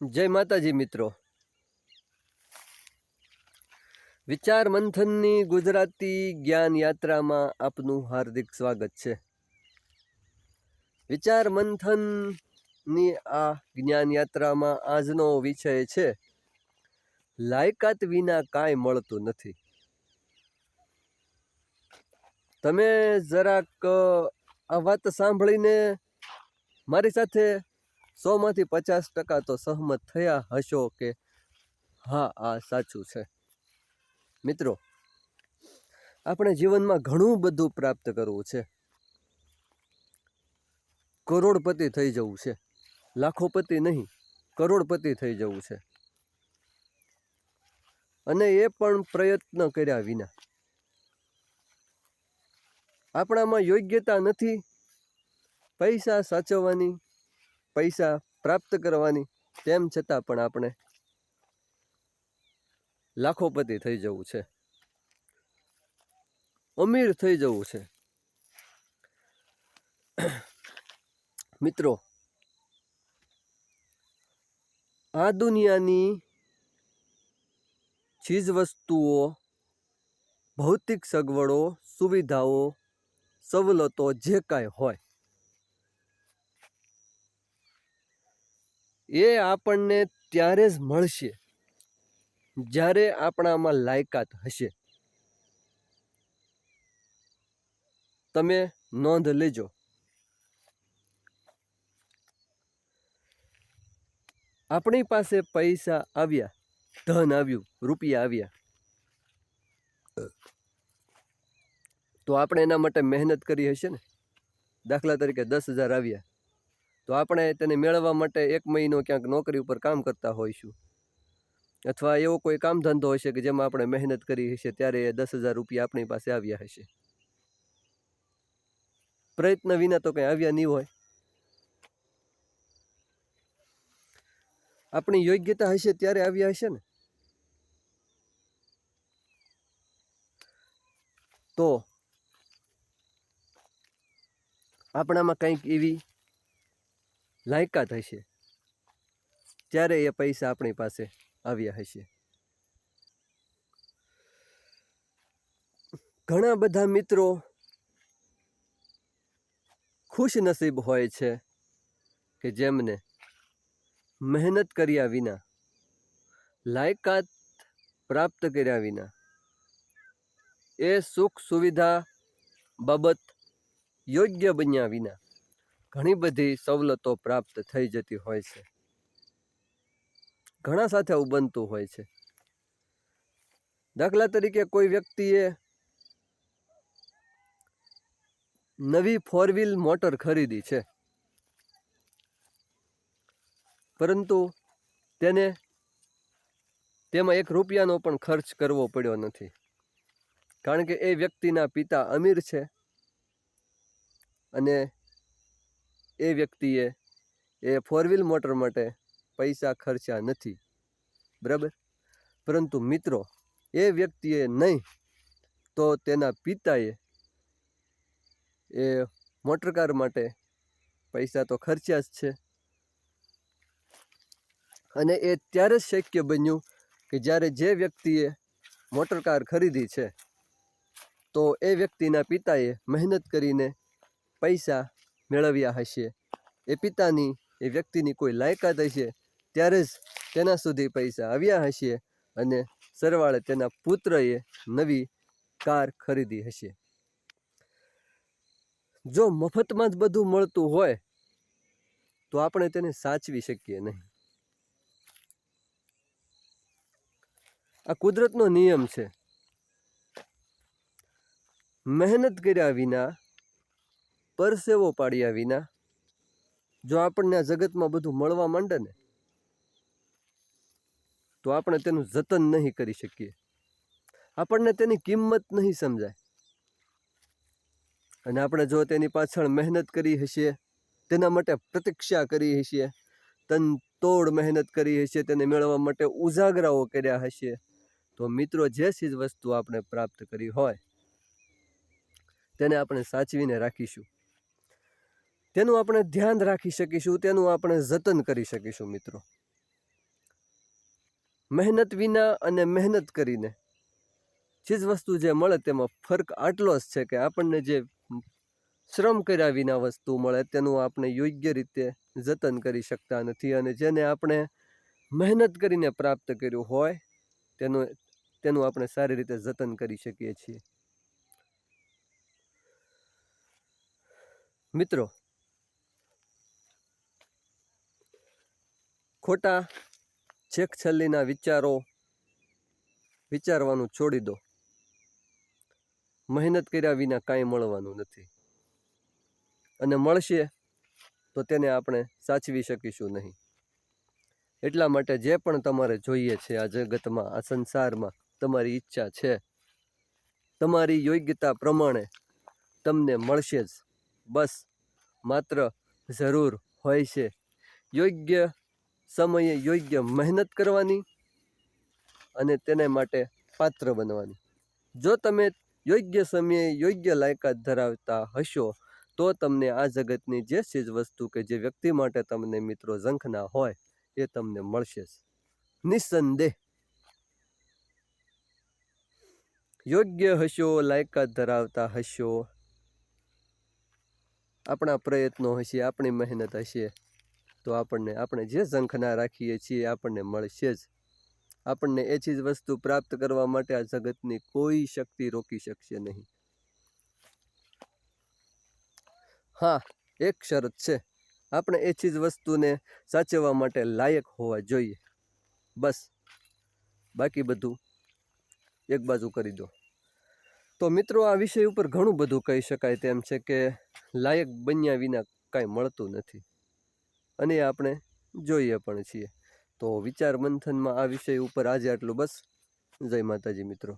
જય માતાજી મિત્રો। વિચાર મંથનની ગુજરાતી જ્ઞાન યાત્રામાં આપનું હાર્દિક સ્વાગત છે। વિચાર મંથનની આ જ્ઞાન યાત્રામાં આજનો વિષય છે લાયકાત વિના કાંઈ મળતું નથી। તમે જરાક આ વાત સાંભળીને મારી સાથે 100માંથી 50% તો સહમત થયા હશો કે હા આ સાચું છે। મિત્રો, આપણે જીવનમાં ઘણું બધું પ્રાપ્ત કરવું છે, કરોડપતિ થઈ જવું છે, લાખોપતિ નહીં કરોડપતિ થઈ જવું છે, અને એ પણ પ્રયત્ન કર્યા વિના। આપણામાં યોગ્યતા નથી પૈસા સાચવવાની, પૈસા પ્રાપ્ત કરવાની, તેમ છતાં પણ આપણે લાખોપતિ થઈ જવું છે, અમીર થઈ જવું છે। મિત્રો, આ દુનિયાની ચીજ વસ્તુઓ, ભૌતિક સગવડો, સુવિધાઓ, સવલતો જે કાંઈ હોય એ આપણને ત્યારે જ મળશે જ્યારે આપણામાં લાયકાત હશે। તમે નોંધ લેજો, આપણી પાસે પૈસા આવ્યા, ધન આવ્યું, રૂપિયા આવ્યા, તો આપણે એના માટે મહેનત કરી હશે ને। દાખલા તરીકે 10,000 આવ્યા તો આપણે તેને મેળવવા માટે 1 મહિનો ક્યાંક નોકરી ઉપર કામ કરતા હોઈશું, અથવા એવો કોઈ કામ ધંધો હશે કે જેમાં આપણે મહેનત કરી હશે, ત્યારે એ 10,000 રૂપિયા આપણી પાસે આવ્યા હશે। પ્રયત્ન વિના તો કંઈ આવ્યા નહીં હોય। આપણી યોગ્યતા હશે ત્યારે આવ્યા હશે ને। તો આપણામાં કંઈક એવી લાયકાત હશે ત્યારે એ પૈસા આપણી પાસે આવ્યા હશે। ઘણા બધા મિત્રો ખુશ નસીબ હોય છે કે જેમને મહેનત કર્યા વિના, લાયકાત પ્રાપ્ત કર્યા વિના, એ સુખ સુવિધા બાબત યોગ્ય બન્યા વિના ઘણી બધી સવલતો પ્રાપ્ત થઈ જતી હોય છે। ઘણા સાથે આવું બનતું હોય છે। દાખલા તરીકે કોઈ વ્યક્તિએ નવી 4 વ્હીલ મોટર ખરીદી છે, પરંતુ તેને તેમાં 1 રૂપિયાનો પણ ખર્ચ કરવો પડ્યો નથી, કારણ કે એ વ્યક્તિના પિતા અમીર છે અને એ વ્યક્તિએ એ 4 વ્હીલ મોટર માટે પૈસા ખર્ચ્યા નથી, બરાબર। પરંતુ મિત્રો, એ વ્યક્તિએ નહીં તો તેના પિતાએ એ મોટરકાર માટે પૈસા તો ખર્ચ્યા જ છે, અને એ ત્યારે જ શક્ય બન્યું કે જ્યારે જે વ્યક્તિએ મોટરકાર ખરીદી છે તો એ વ્યક્તિના પિતાએ મહેનત કરીને પૈસા મેળવ્યા હશે, એ પિતાની એ વ્યક્તિની કોઈ લાયકાત હશે ત્યારે જ તેના સુધી પૈસા આવ્યા હશે, અને સરવાળે તેના પુત્રએ નવી કાર ખરીદી હશે। જો મફતમાં જ બધું મળતું હોય તો આપણે તેને સાચવી શકીએ નહીં। આ કુદરતનો નિયમ છે। મહેનત કર્યા વિના, પરસેવો પાડ્યા વિના જો આપણને આ જગતમાં બધું મળવા માંડે ને તો આપણે તેનું જતન નહીં કરી શકીએ, આપણને તેની કિંમત નહીં સમજાય, અને આપણે જો તેની પાછળ મહેનત કરી હશે, તેના માટે પ્રતીક્ષા કરી હશે, તનતોડ મહેનત કરી હશે, તેને મેળવવા માટે ઉજાગરાઓ કર્યા હશે, તો મિત્રો જે ચીજ વસ્તુ આપણે પ્રાપ્ત કરી હોય તેને આપણે સાચવીને રાખીશું, તેનું આપણે ધ્યાન રાખી શકીશું, તેનું આપણે જતન કરી શકીશું। મિત્રો, મહેનત વિના અને મહેનત કરીને ચીજ વસ્તુ જે મળે તેમાં ફરક આટલો જ છે કે આપણને જે શ્રમ કર્યા વિના વસ્તુ મળે તેનું આપણે યોગ્ય રીતે જતન કરી શકતા નથી, અને જેને આપણે મહેનત કરીને પ્રાપ્ત કર્યું હોય તેનું આપણે સારી રીતે જતન કરી શકીએ છીએ. મિત્રો, ખોટા છેકછલ્લીના વિચારો વિચારવાનું છોડી દો. મહેનત કર્યા વિના કાંઈ મળવાનું નથી, અને મળશે તો તેને આપણે સાચવી શકીશું નહીં. એટલા માટે જે પણ તમારે જોઈએ છે આ જગતમાં, આ સંસારમાં, તમારી ઈચ્છા છે, તમારી યોગ્યતા પ્રમાણે તમને મળશે જ. બસ માત્ર જરૂર હોય છે યોગ્ય સમયે યોગ્ય મહેનત કરવાની અને તેને માટે પાત્ર બનવાની. જો તમે યોગ્ય સમયે યોગ્ય લાયકાત ધરાવતા હશો તો તમને આ જગતની જે ચીજ વસ્તુ કે જે વ્યક્તિ માટે તમને મિત્રો ઝંખના હોય એ તમને મળશે જ નિસંદેહ. યોગ્ય હશો, લાયકાત ધરાવતા હશો, આપણા પ્રયત્નો હશે, આપણી મહેનત હશે તો આપણે જે ઝંખના રાખીએ છીએ આપણને મળશે જ. આપણને એ ચીજ વસ્તુ પ્રાપ્ત કરવા માટે આ જગતની કોઈ શક્તિ રોકી શકશે નહીં. હા, એક શરત છે, આપણે એ ચીજ વસ્તુને સાચવવા માટે લાયક હોવા જોઈએ. બસ બાકી બધું એક બાજુ કરી દો. તો મિત્રો, આ વિષય ઉપર ઘણું બધું કહી શકાય તેમ છે કે લાયક બન્યા વિના કાંઈ મળતું નથી, અને આપણે જોઈએ પણ છીએ. તો વિચાર મંથનમાં આ વિષય ઉપર આજે આટલું. બસ. જય માતાજી મિત્રો.